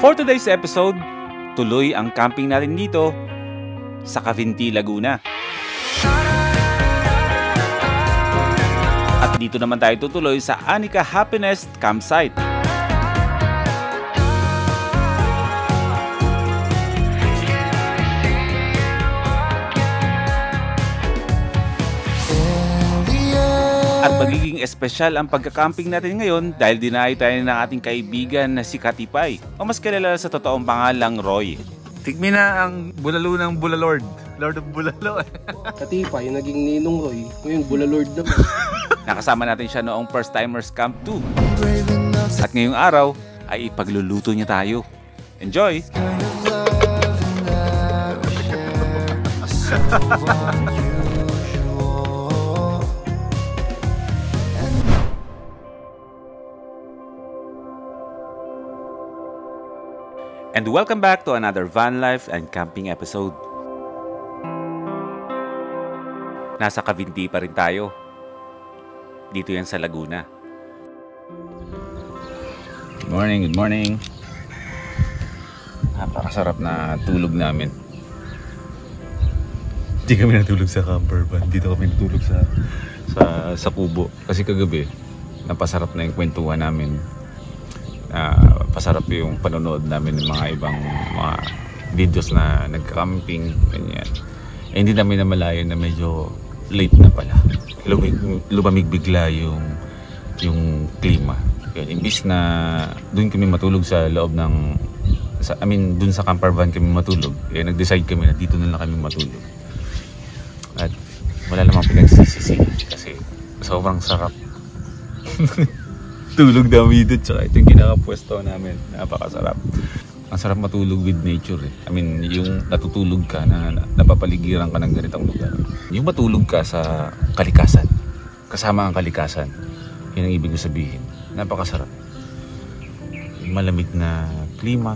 For today's episode, tuloy ang camping natin dito sa Cavinti, Laguna. At dito naman tayo tutuloy sa Anika Happiness Campsite. At magiging espesyal ang pagka-camping natin ngayon dahil dinayo tayo ng ating kaibigan na si Katipay o mas kilala sa totoong pangalang Roy. Tikmi na ang bulalo ng Bulalord. Lord of Bulalo. Katipay, naging ninong Roy. Ngayon, Bulalord naman. Nakasama natin siya noong First Timers Camp 2. At ngayong araw ay ipagluluto niya tayo. Enjoy! And welcome back to another van life and camping episode. Nasa Cavinti pa rin tayo. Dito yan sa Laguna. Good morning, good morning. Napakasarap na tulog namin. Hindi kami natulog sa camper van. Dito kami natulog sa kubo. Kasi kagabi, napasarap na yung kwentuhan namin. Pasarap yung panonood namin ng mga ibang mga videos na nagka-camping, ganyan. Eh, hindi namin namalayan na medyo late na pala. Lumamig bigla yung klima. Kaya imbis na doon kami matulog sa loob ng doon sa camper van kami matulog, eh nag-decide kami na dito na lang kami matulog. At wala namang pinagsisisi kasi sobrang sarap. Tulog namin dito, tsaka ito yung kinakapwesto namin. Napakasarap. Ang sarap matulog with nature eh. I mean, yung natutulog ka na napapaligiran ka ng ganitong lugar. Yung matulog ka sa kalikasan, kasama ang kalikasan, yun ang ibig sabihin. Napakasarap. Malamig na klima,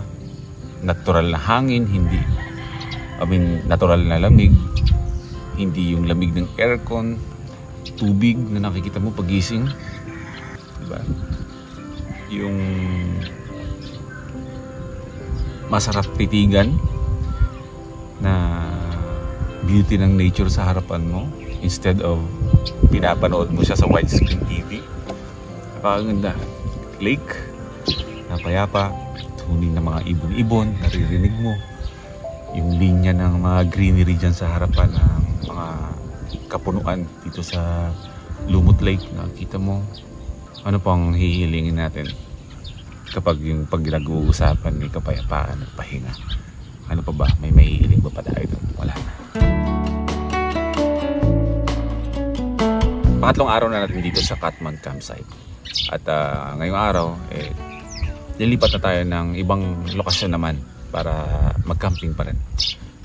natural na hangin, natural na lamig, hindi yung lamig ng aircon, tubig na nakikita mo pagising. Diba? Yung masarap titigan na beauty ng nature sa harapan mo instead of pinapanood mo siya sa widescreen TV. Napakaganda. Lake, napayapa, tuning ng mga ibon-ibon, naririnig mo yung linya ng mga greenery dyan sa harapan ng mga kapunuan dito sa Lumut Lake. Nakita mo ano pang hihilingin natin kapag yung pag nag-uusapan ni kapayapaan at pahinga. Ano pa ba? May mahihiling ba pa tayo doon? Wala na. Pangatlong araw na natin dito sa Katman Campsite. At ngayong araw, lilipat na tayo ng ibang lokasyon naman para mag-camping pa rin.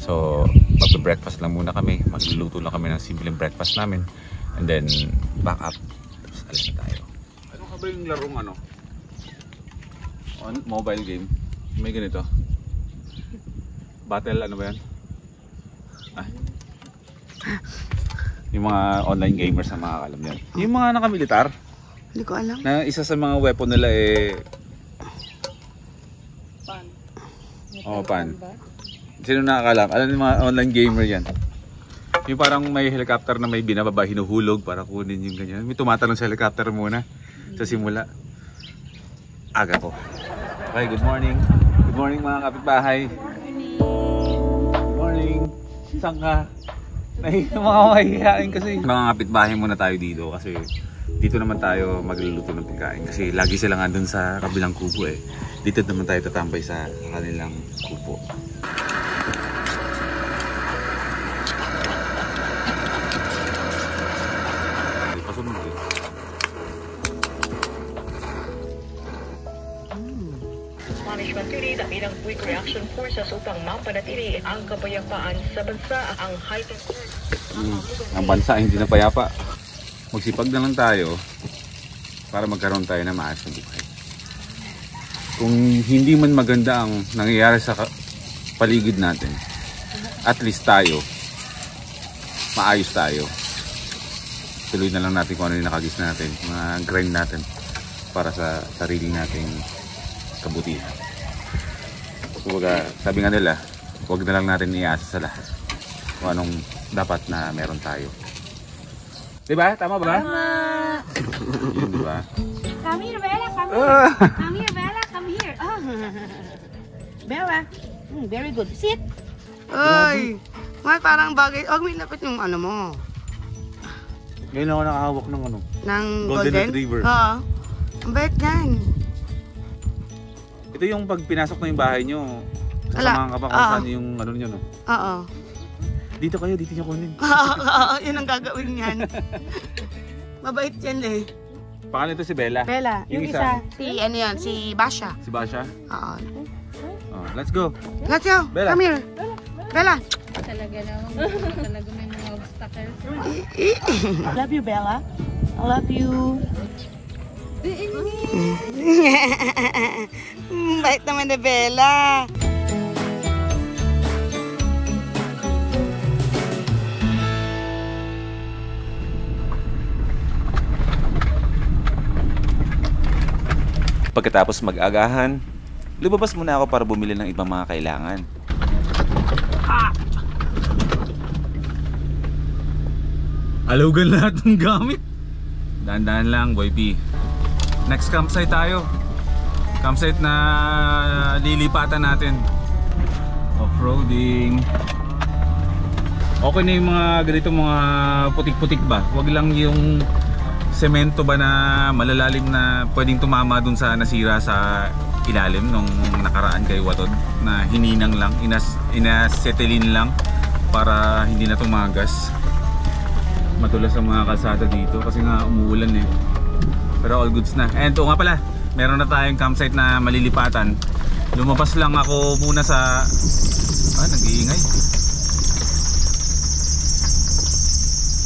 So, magbe-breakfast lang muna kami. Magluluto lang kami ng simpleng breakfast namin. And then, back up. Tapos alis na tayo. Ba yung larong mobile game? May ganito battle, ano ba yan? Yung mga online gamers na makakalam yan. Yung mga nakamilitar, hindi ko alam na isa sa mga weapon nila pan. Pan. Sino nakakalam? Alam yung mga online gamer yan. Yung parang may helicopter na may binababa, hinuhulog para kunin yung ganyan. May tumatalon sa helicopter muna sa simula. Aga po. Okay, good morning. Good morning mga kapitbahay. Good morning. Saan ka? Mga mahihain kasi. Mga kapitbahay muna tayo dito kasi dito naman tayo magluluto ng pagkain kasi lagi sila nga dun sa kabilang kubo eh. Dito naman tayo tatambay sa kanilang kubo. Management Unit ang ilang quick reaction forces upang mapanatili ang kapayapaan sa bansa. Ang high-tech ang bansa hindi na payapa. Magsipag na lang tayo para magkaroon tayo ng maayos na buhay. Kung hindi man maganda ang nangyayari sa paligid natin, at least tayo maayos tayo. Tuloy na lang natin kung ano yung nakagis natin, mga grind natin para sa sarili nating kabutihan. Kumbaga, sabi nga nila, huwag na lang natin iasa sa lahat kung anong dapat na meron tayo. Diba? Tama ba? Tama! Yun, diba? Come here, Bella! Come here! Come here, Bella! Come here! Oh. Bella! Very good. Sit! Ay! Parang bagay. Huwag may lapit yung ano mo. Ngayon ako nakahawak ng ano? Ng Golden Retriever. Oo. Ang bait yan. Ito yung pag pinasok na yung bahay nyo, sasamahan ka pa kung saan yung ano nyo, no? Oo. Dito kayo, dito nyo kunin. Oo, yun ang gagawin yan. Mabait yan eh. Pangalan ito si Bella. Bella, yung isa. Si ano yan, si Basha. Si Basha? Oo. Oh, let's go. Let's go. Bella. Come here. Bella. Talaga naman, talaga may mga obstacles. I love you, Bella. I love you. Bait naman na Bella. Pagkatapos mag-agahan, lumabas muna ako para bumili ng ibang mga kailangan. Alugan lahat ng gamit. Dahan-dahan lang, Boy P. Next campsite tayo. Campsite na lilipatan natin. Off-roading. Okay na yung mga ganitong mga putik-putik ba? Huwag lang yung semento ba na malalalim na pwedeng tumama dun sa nasira sa ilalim nung nakaraan kay Watod na hininang lang, inasetelin lang para hindi na tumagas. Matulas ang mga kalsada dito kasi nga umuulan eh. Pero all goods na. And nga pala, meron na tayong campsite na malilipatan. Lumabas lang ako muna sa nag-iingay.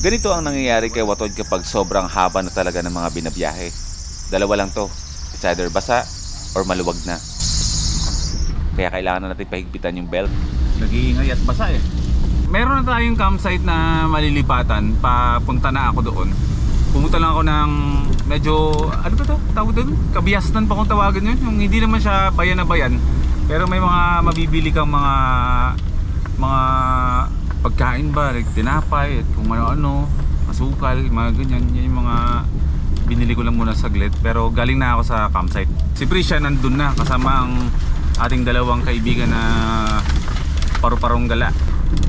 Ganito ang nangyayari kay Watod kapag sobrang haba na talaga ng mga binabiyahe. Dalawa lang to, it's either basa or maluwag na. Kaya kailangan na natin pahigpitan yung belt. Nag-iingay at basa eh. Meron na tayong campsite na malilipatan. Papunta na ako doon. Pumunta lang ako ng medyo, ano ba ito? Tawag doon? Kabiasnan pa kung tawagan yun. Yung hindi naman siya bayan na bayan. Pero may mga mabibili kang mga pagkain ba, like tinapay at kung ano-ano, masukal, mga ganyan. Yan yung mga binili ko lang muna saglit. Pero galing na ako sa campsite. Si Prisha nandun na kasama ang ating dalawang kaibigan na paru-parong gala.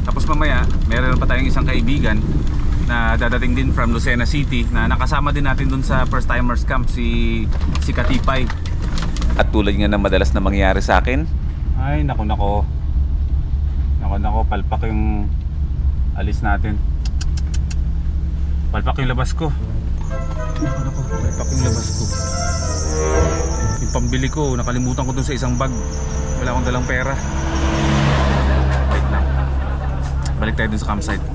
Tapos mamaya, meron pa tayong isang kaibigan na dadating din from Lucena City na nakasama din natin dun sa first timers camp, si Katipay. At tulad nga ng madalas na mangyayari sa akin, Ay, nako, palpak yung alis natin. Palpak yung labas ko. Nako, palpak yung labas ko. Yung pambili ko, nakalimutan ko dun sa isang bag. Wala akong dalang pera. Wait lang. Balik tayo dun sa campsite.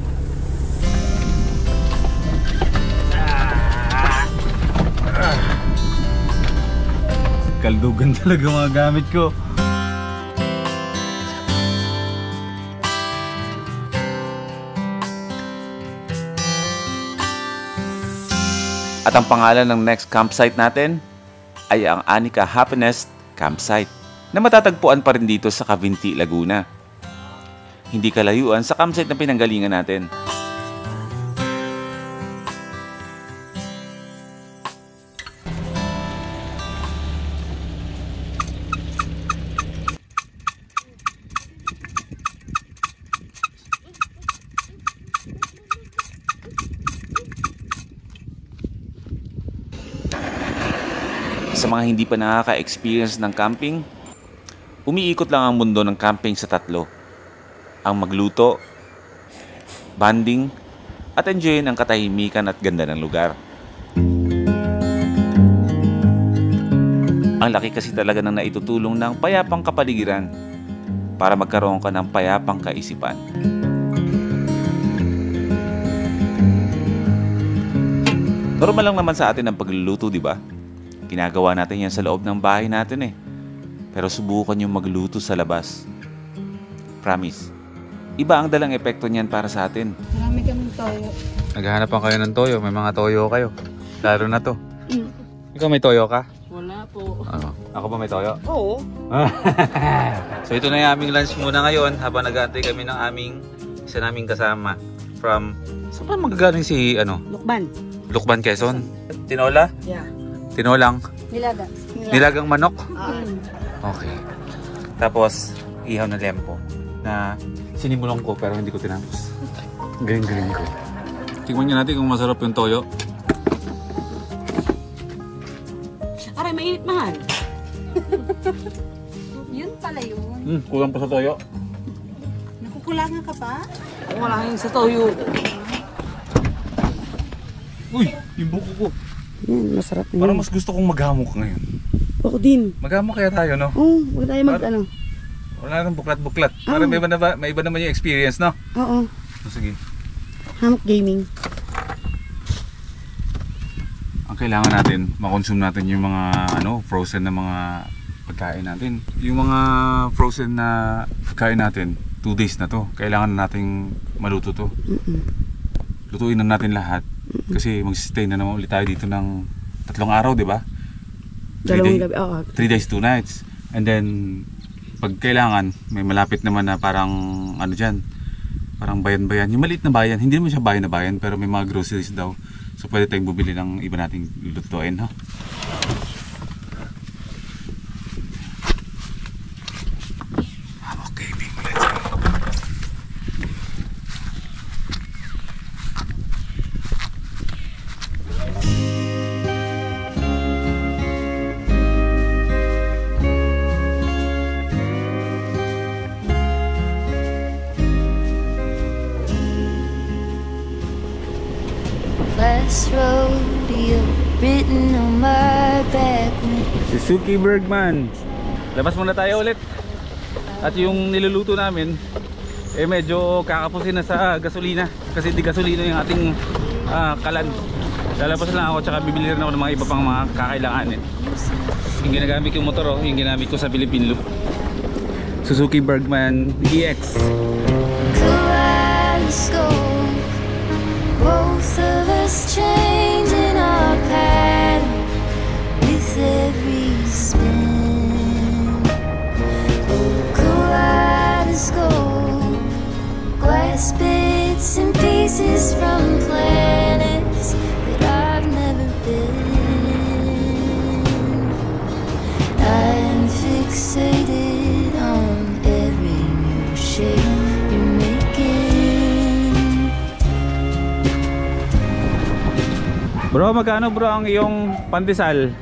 Kaldugan talaga mga gamit ko. at ang pangalan ng next campsite natin ay ang Anika Happiness Campsite na matatagpuan pa rin dito sa Cavinti, Laguna. Hindi kalayuan sa campsite na pinanggalingan natin. Sa mga hindi pa nakaka-experience ng camping, umiikot lang ang mundo ng camping sa tatlo. Ang magluto, bonding, at enjoyin ang katahimikan at ganda ng lugar. Ang laki kasi talaga ng naitutulong ng payapang kapaligiran para magkaroon ka ng payapang kaisipan. Normal lang naman sa atin ang pagluluto, di ba? Ginagawa natin yan sa loob ng bahay natin eh. Pero subukan yung magluto sa labas. Promise. Iba ang dalang epekto niyan para sa atin. Marami kaming toyo. Naghahanap kayo ng toyo. May mga toyo kayo. Lalo na to. Ikaw may toyo ka? Wala po. Ano? Ako ba may toyo? Oo. So ito na yung aming lunch muna ngayon habang nag-aantay kami ng aming isa naming kasama from... Saan pa magagaling si Lukban. Lukban, Quezon? Tinola? Yeah. Tinolang? Nilaga. Nilagang manok? Ah. Okay. Tapos, ihaw na lempo na sinimulong ko pero hindi ko tinapos. Galing-galing ko. Tingnan nyo natin kung masarap yung toyo. Aray, mainit mahal. Yun pala yun. Kulang pa sa toyo. Nakukulangan ka pa? Wala yung sa toyo. Uy, yung buko ko. Yan, masarap na Parang mas gusto kong maghamok ngayon. Ako din. Maghamok kaya tayo, no? Oo, huwag tayo Wala nang buklat-buklat. Parang may iba naman yung experience, no? Oo. Sige. Hammock gaming. Ang kailangan natin, makonsume natin yung mga frozen na mga pagkain natin. Yung mga frozen na pagkain natin, 2 days na to. Kailangan na nating maluto to. Lutuin na natin lahat. Kasi mag-stay na naman ulit tayo dito ng 3 araw, di ba? 2 gabi. Oo. 3 days, 2 nights. And then, pag kailangan, may malapit naman na parang dyan, parang bayan-bayan. Yung maliit na bayan, hindi naman siya bayan na bayan, pero may mga groceries daw. So pwede tayong bumili ng iba nating lutuin, ha? Okay, let's go. Last rodeo written on my back. Suzuki Bergman. Labas muna tayo ulit. At yung niluluto namin medyo kakapusin na sa gasolina kasi di gasolina yung ating kalan. Lalabas lang ako tsaka bibili rin ako ng mga iba pang mga kakailanganin. Yung ginagamit yung motor, yung ginamit ko sa Philippine Loop. Suzuki Bergman EX. Kaleidoscope, both of us changing our pattern with every spin. Kaleidoscope, glass bits and pieces from planets that I've never been. I'm fixated on every new shape you're making. Bro, magkano bro ang iyong pandesal?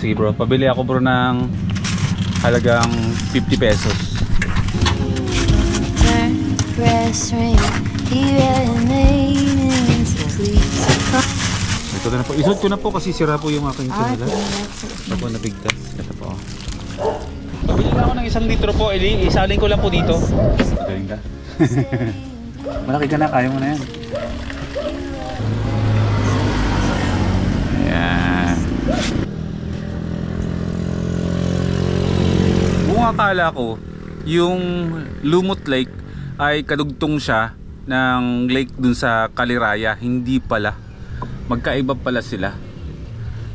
Sige bro, pabili ako bro ng halagang 50 pesos. Turn grass rain, here maintenance, please. Ito na po. Isuot ko na po kasi sira po yung aking kanila. Ito po nabigtas. Ito po. Pabili na ako ng 1 litro po, Eli. Isalin ko lang po dito. Magaling ka. Malaki ka na, kaya mo na yan. Ayan. Kung akala ko, yung Lumot Lake ay kadugtong siya ng lake dun sa Kaliraya. Hindi pala. Magkaiba pala sila.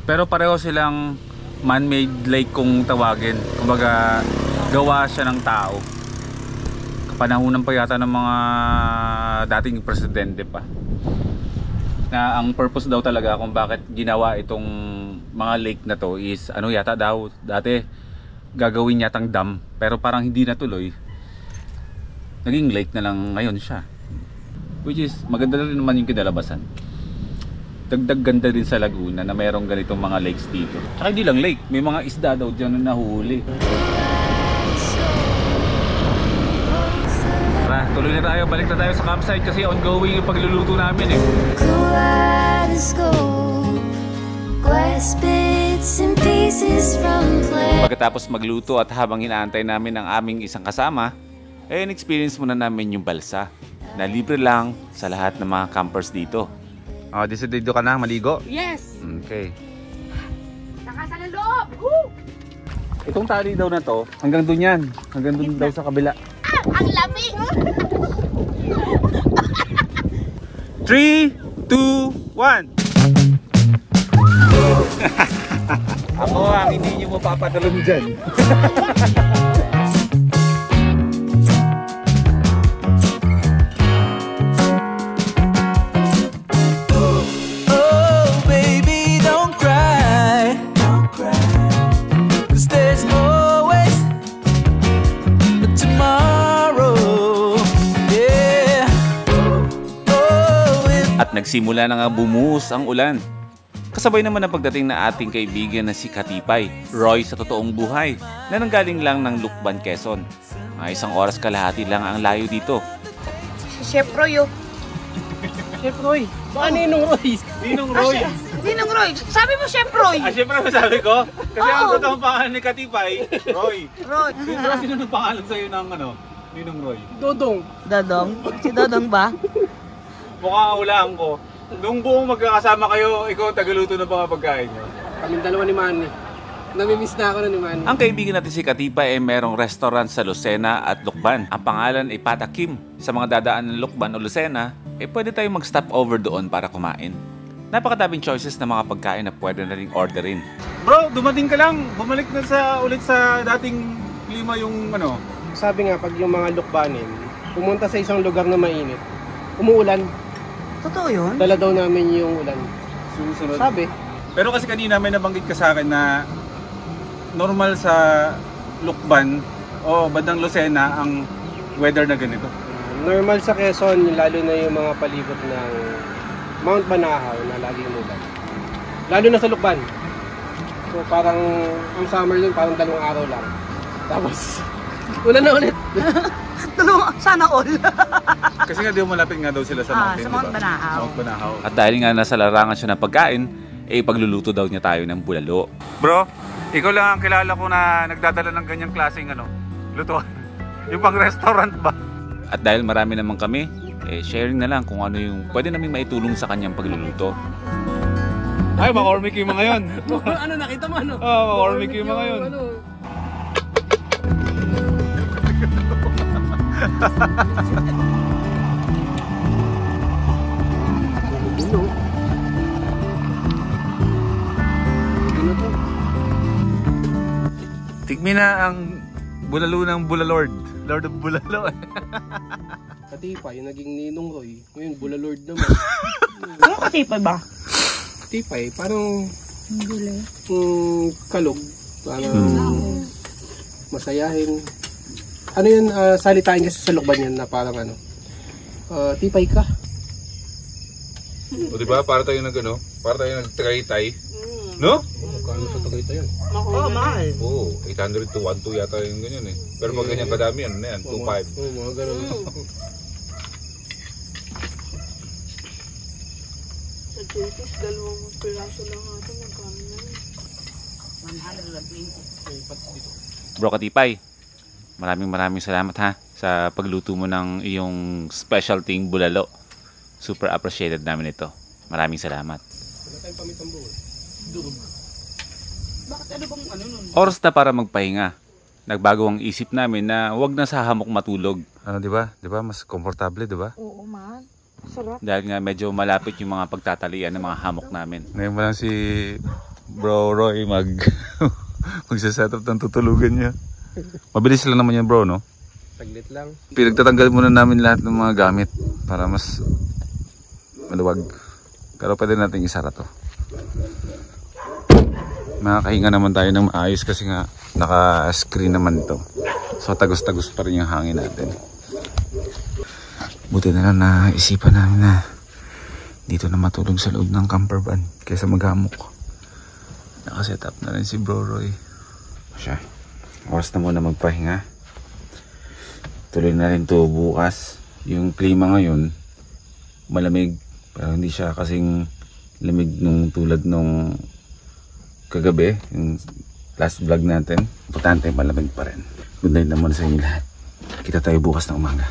Pero pareho silang man-made lake kung tawagin. Kumbaga gawa siya ng tao. Kapanahunan pa yata ng mga dating presidente pa. Na ang purpose daw talaga kung bakit ginawa itong mga lake na to is yata daw dati gagawin yatang dam pero parang hindi natuloy. Naging lake na lang ngayon siya. Which is maganda rin naman yung kinalabasan. Dagdag ganda din sa Laguna na mayroong ganitong mga lakes dito. Tsaka hindi lang lake, may mga isda daw dyan na nahuli. Tara, tuloy na tayo. Balik na tayo sa campsite kasi ongoing yung pagluluto namin eh. Kaleidoscope, glass bits and pieces from play. Pagkatapos magluto at habang inaantay namin ang aming isang kasama, in-experience muna namin yung balsa na libre lang sa lahat ng mga campers dito. Decidido ka na maligo? Yes! Okay. Nakasa ng loob! Woo! Itong tali daw na to, hanggang dun yan. Hanggang dun daw sa kabila. Ang lamig! 3, 2, 1 Ako ang hindi nyo mapapadalon dyan. Oh, baby, don't cry. Don't cry. 'Cause there's always tomorrow. Yeah. Oh, if At nagsimula na nga bumuhos ang ulan. Kasabay naman ang pagdating na ating kaibigan na si Katipay, Roy sa totoong buhay, na nanggaling lang ng Lukban, Quezon. Mga 1 oras kalahati lang ang layo dito. Si Chef Roy, oh. Chef Roy. Baka Ninong Roy. Ninong Roy. Ninong Roy. Sabi mo Chef Roy. Siyempre masabi ko. Kasi ang totoong pangalan ni Katipay, Roy. Roy. Pero sino nang pangalan sa'yo ng Ninong Roy? Dodong. Dodong? Si Dodong ba? Mukhang hulaan ko. Nung buong magkakasama kayo, ikaw ang tagaluto ng mga pagkain nyo. Kaming dalawa ni Manny. Namimiss na ako na ni Manny. Ang kaibigan natin si Katipay ay merong restaurant sa Lucena at Lukban. Ang pangalan ay Patakim. Sa mga dadaan ng Lukban o Lucena, pwede tayong mag-stop over doon para kumain. Napakadaming choices na mga pagkain na pwede na rin orderin. Bro, dumating ka lang. Bumalik na ulit sa dating klima yung Sabi nga, pag yung mga lukbanin, pumunta sa isang lugar na mainit, umuulan. Totoo yun? Dala daw namin yung ulan. susunod. Sabi. Pero kasi kanina may nabanggit ka sa akin na normal sa Lukban o bandang Lucena ang weather na ganito. Normal sa Quezon, lalo na yung mga palibot ng Mount Banahaw na laging umulan. Lalo na sa Lukban. So parang ang summer dun parang 2 araw lang. Tapos ulan na ulit. Sana all. Kasi nga di malapit nga daw sila sa mountain, sa Mount diba? Banahaw. Mount Banahaw. At dahil nga nasa larangan siya ng pagkain, pagluluto daw niya tayo ng bulalo. Bro, ikaw lang ang kilala ko na nagdadala ng ganyang klaseng lutuan. Yung pang restaurant ba? At dahil marami naman kami, sharing na lang kung ano yung pwede namin maitulong sa kanyang pagluluto. Ay, McCormick yung mga yun. Ano nakita mo ano? Oo, McCormick yung mga yun. Tigmi na ang bulalo ng Bulalord. Lord of Bulalo. Katipay, yung naging Ninong Roy. Ngayon, Bulalord naman. Ano Katipay ba? Katipay, parang kalog. Parang masayahin. Ano yun, salitain kasi sa Lukban yan na parang tipay ka. O diba, para tayo para tayo nag-try-tay. No? Kano sa Tagaytay yan? Oo, mahal. Oo, 800 to 1.2 yata yung ganyan eh. Pero pag ganyan kadami, ano na yan, 2.5. Oo, mga ganun. Sa Jaytis, 2 piraso lang ito. Magkano na yun? 120. Bro Katipay, maraming salamat ha sa pagluto mo ng iyong specialty bulalo. Super appreciated namin ito. Maraming salamat. Wala tayong pamitang buo. Bakit ano bang nun? Oras na para magpahinga. Nagbago ang isip namin na wag na sa hamok matulog. Di ba? Di ba? Mas komportable, di ba? Oo, mahal. Sarap. Dahil nga medyo malapit yung mga pagtatalian ng mga hamok namin. Ngayon mo lang si Bro Roy magsaset up ng tutulugan niya. Mabilis lang naman yan, bro, no? Saglit lang. Pinagtatanggal muna namin lahat ng mga gamit para mas maluwag. Pero pwede natin isara to. Makakahinga naman tayo ng maayos kasi nga naka-screen naman ito. So tagos-tagos pa rin yung hangin natin. Buti na lang na isipan namin na dito na matulog sa loob ng camper van kaysa maghamok. Nakaset up na rin si Bro Roy. Siya. Oras na muna magpahinga. Tuloy na rin to bukas. Yung klima ngayon malamig pero hindi siya kasing lamig nung tulad nung kagabi, yung last vlog natin. Importante malamig pa rin. Good night na muna sa inyo lahat. Kita tayo bukas ng umaga.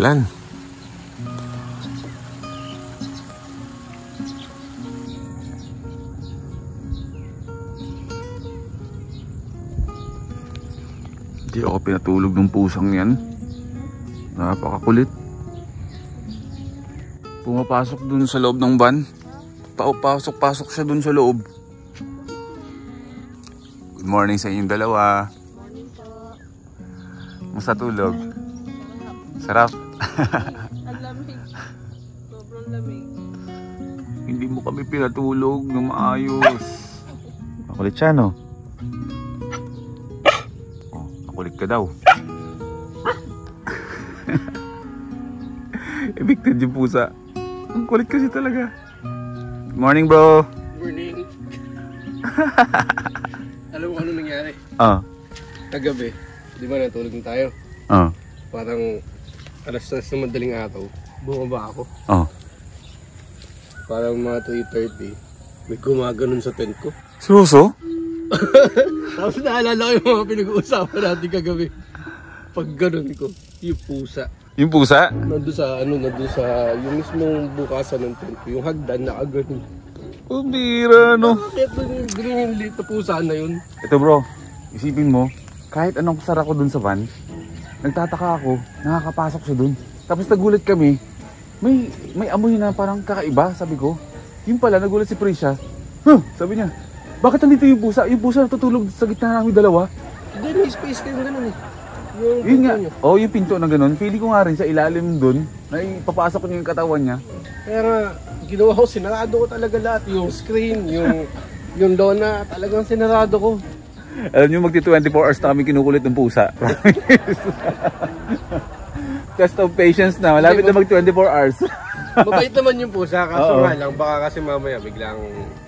Ulan. Hindi ako pinatulog ng pusang yan. Napakakulit. Pumapasok dun sa loob ng van. Pasok siya dun sa loob. Good morning sa inyong dalawa. Morning po. Musta tulog? Sarap. Ang lamig. Sobrang lamig. Hindi mo kami pinatulog ng maayos. Makulit siya, no? Oh, makulit ka daw. Evicted yung pusa. Ang kulit kasi talaga. Good morning, bro. Morning. Alam mo ano nangyari? Kagabi, di ba natulog na tayo? Parang alas 3 ng madaling araw, bumaba ako. Parang mga 3:30, may gumaganon sa tent ko. Seryoso? Tapos naalala ko yung mga pinag-uusapan natin kagabi. Pag ganon ko, yung pusa. Yung pusa? Nandun sa yung mismong bukasan ng tent ko, yung hagdan na aganon. Oh, bira, no? Bakit yung liit na pusa na yun? Ito, bro, isipin mo, kahit anong sara ko dun sa van, nagtataka ako, nakakapasok siya dun. Tapos nagulat kami, may amoy na parang kakaiba, sabi ko. Yung pala, nagulat si Prisha. Sabi niya, bakit nandito yung pusa? Yung pusa natutulog sa gitna namin dalawa. Hindi, may space kayong gano'n eh. Yun nga, yung pinto na gano'n. Feeling ko nga rin sa ilalim dun, na ipapasok niya yung katawan niya. Kaya nga, ginawa ko, sinarado ko talaga lahat. Yung screen, yung lona, talagang sinarado ko. Alam niyo, magti 24 hours na kami kinukulit ng pusa. Test of patience na, malapit na mag 24 hours. Mabait naman yung pusa, kaso nga lang, baka kasi mamaya biglang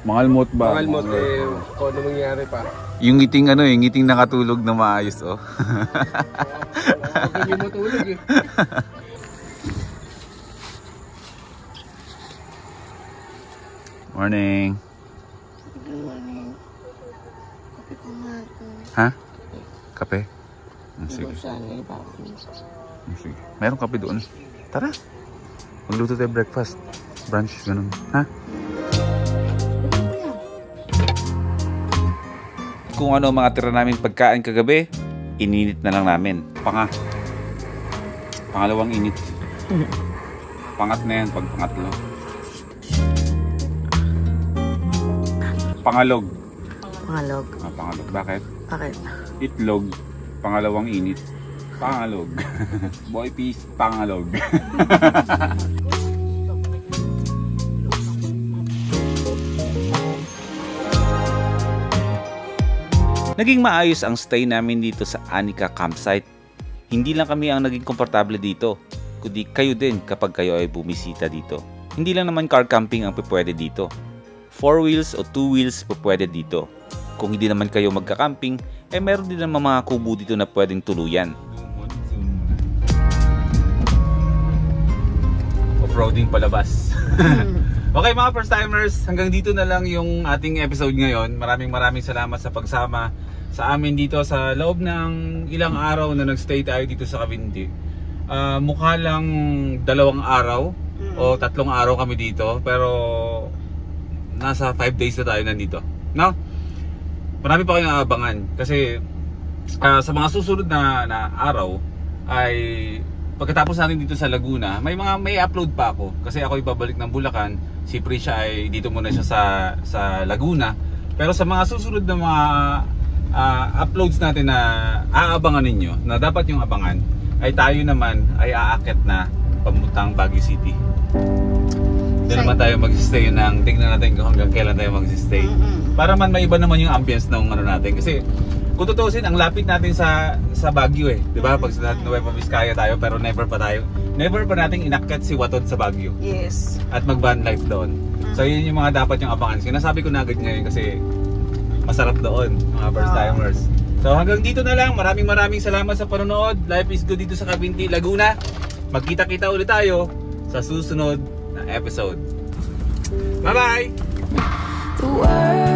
Mangalmot ba? mangalmot eh, kung ano mangyari pa. Yung ngiting yung ngiting nakatulog na maayos, oh. Hindi mo tulog eh. Morning. Good morning. Kape ko nga ako. Ha? Kape? Sige. Sana iba. Sige. Meron kape doon. Tara. Magluto tayo breakfast. Brunch, ganun. Ha? Kung ano mga tira namin pagkain kagabi, ininit na lang namin. Pangalawang init. Pangat na yan pag pangatlo. Pangalog. Pangalog. Pangalog. Bakit? Bakit? Itlog. Pangalawang init. Pangalog. Boy peace. Pangalog. Naging maayos ang stay namin dito sa Anika Campsite. Hindi lang kami ang naging komportable dito, kundi kayo din kapag kayo ay bumisita dito. Hindi lang naman car camping ang pwede dito. 4 wheels o 2 wheels pwede dito. Kung hindi naman kayo magka-camping, meron din naman mga kubo dito na pwedeng tuluyan. Off-roading palabas. Okay mga first timers, hanggang dito na lang yung ating episode ngayon. Maraming salamat sa pagsama sa amin dito sa loob ng ilang araw na nagstay tayo dito sa Cavinti. Mukha lang 2 araw o 3 araw kami dito, pero nasa 5 days na tayo nandito, no? Marami pa kayong aabangan kasi sa mga susunod na araw ay pagkatapos natin dito sa Laguna, may upload pa ako kasi ako ibabalik ng Bulacan. Si Prisha ay dito muna siya sa Laguna. Pero sa mga susunod na mga uploads natin na aabangan ninyo, na dapat yung abangan, ay tayo naman ay aakyat na pamuntang Baguio City. Doon naman tayo mag-stay ng, tingnan natin kung hanggang kailan tayo mag-stay. Para man maiba naman yung ambience ng ano natin. Kasi kung tutusin, ang lapit natin sa Baguio eh. Diba? Pag sa Nueva Vizcaya tayo, pero never pa nating inakyat si Waton sa Baguio. Yes. At mag-van life doon. So yun yung mga dapat yung abangan. Sinasabi ko na agad ngayon kasi masarap doon, mga first timers. So hanggang dito na lang. Maraming salamat sa panonood. Life is good dito sa Cavinti, Laguna. Magkita-kita ulit tayo sa susunod na episode. Bye-bye! The world